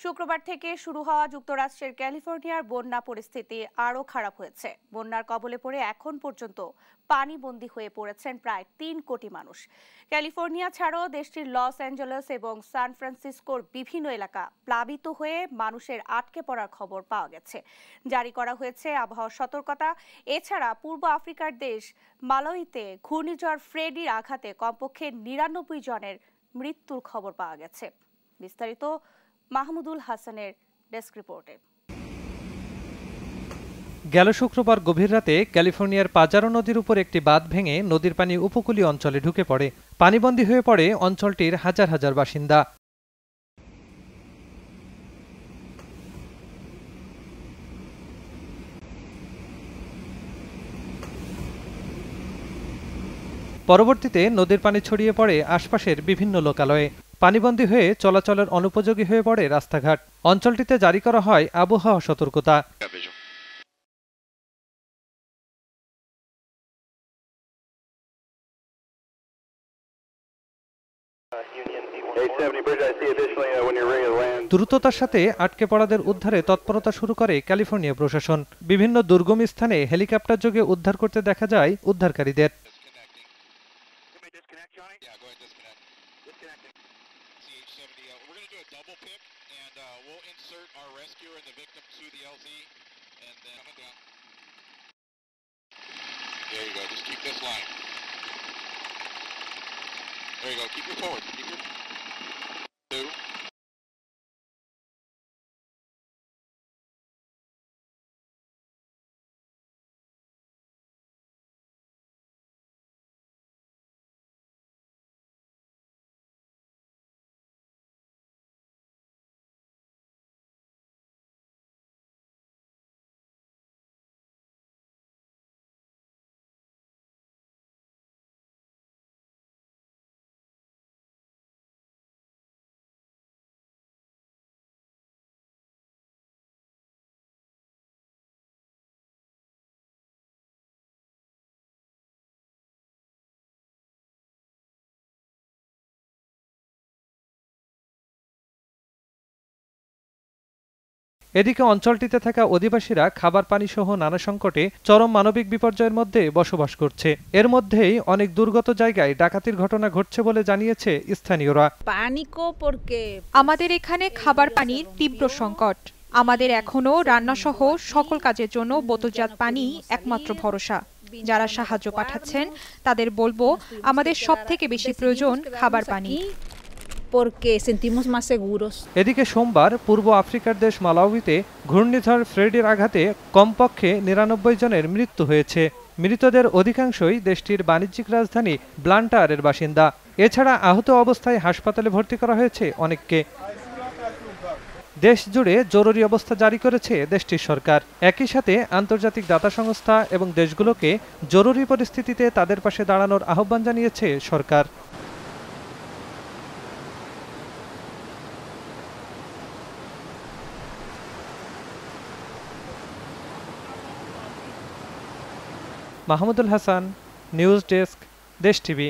শুক্রবার থেকে শুরু হওয়া যুক্তরাষ্ট্রের ক্যালিফোর্নিয়ার বন্যা পরিস্থিতি আরও খারাপ হয়েছে। বন্যার কবলে পড়ে এখন পর্যন্ত পানিবন্দী হয়ে পড়েছেন প্রায় ৩ কোটি মানুষ। ক্যালিফোর্নিয়া ছাড়াও দেশটির লস অ্যাঞ্জেলেস এবং সান ফ্রান্সিসকোর বিভিন্ন এলাকা প্লাবিত হয়ে মানুষের আটকে পড়ার খবর পাওয়া গেছে। জারি করা হয়েছে আবহাওয়া সতর্কতা। এছাড়া পূর্ব আফ্রিকার দেশ মালাউইতে ঘূর্ণিঝড় ফ্রেডির আঘাতে কমপক্ষে ৯৯ জনের মৃত্যুর খবর পাওয়া গেছে। বিস্তারিত মাহমুদুল হাসানের ডেস্ক রিপোর্টে। গেল শুক্রবার গভীর রাতে ক্যালিফোর্নিয়ার পাজারো নদীর উপর একটি বাঁধ ভেঙে নদীর পানি উপকূলীয় অঞ্চলে ঢুকে পড়ে। পানিবন্দী হয়ে পড়ে অঞ্চলটির হাজার হাজার বাসিন্দা। পরবর্তীতে নদীর পানি ছড়িয়ে পড়ে আশপাশের বিভিন্ন লোকালয়ে। পানিবন্দী হয়ে চলাচলের অনুপযোগী হয়ে পড়ে রাস্তাঘাট। অঞ্চলটিতে জারি করা হয় আবহাওয়া সতর্কতা। দ্রুততার সাথে আটকে পড়াদের উদ্ধারে তৎপরতা শুরু করে ক্যালিফোর্নিয়া প্রশাসন। বিভিন্ন দুর্গম স্থানে হেলিকপ্টার যোগে উদ্ধার করতে দেখা যায় উদ্ধারকারীদের। এদিকে অঞ্চলটিতে থাকা অধিবাসীরা খাবার পানি সহ নানা সংকটে চরম মানবিক বিপর্যয়ের মধ্যে বসবাস করছে। এর মধ্যেই অনেক দুর্গত জায়গায় ডাকাতির ঘটনা ঘটছে বলে জানিয়েছে স্থানীয়রা। আমাদের এখানে খাবার পানির তীব্র সংকট। আমাদের এখনো রান্নাসহ সকল কাজের জন্য বোতলজাত পানি একমাত্র ভরসা। যারা সাহায্য পাঠাচ্ছেন তাদের বলবো, আমাদের সবথেকে বেশি প্রয়োজন খাবার পানি। এদিকে সোমবার পূর্ব আফ্রিকার দেশ মালাউইতে ঘূর্ণিঝড় ফ্রেডির আঘাতে কমপক্ষে ৯৯ জনের মৃত্যু হয়েছে। মৃতদের অধিকাংশই দেশটির বাণিজ্যিক রাজধানী ব্লান্টারের বাসিন্দা। এছাড়া আহত অবস্থায় হাসপাতালে ভর্তি করা হয়েছে অনেককে। দেশ জুড়ে জরুরি অবস্থা জারি করেছে দেশটির সরকার। একই সাথে আন্তর্জাতিক দাতা সংস্থা এবং দেশগুলোকে জরুরি পরিস্থিতিতে তাদের পাশে দাঁড়ানোর আহ্বান জানিয়েছে সরকার। মাহমুদুল হাসান, নিউজ ডেস্ক, দেশ টিভি।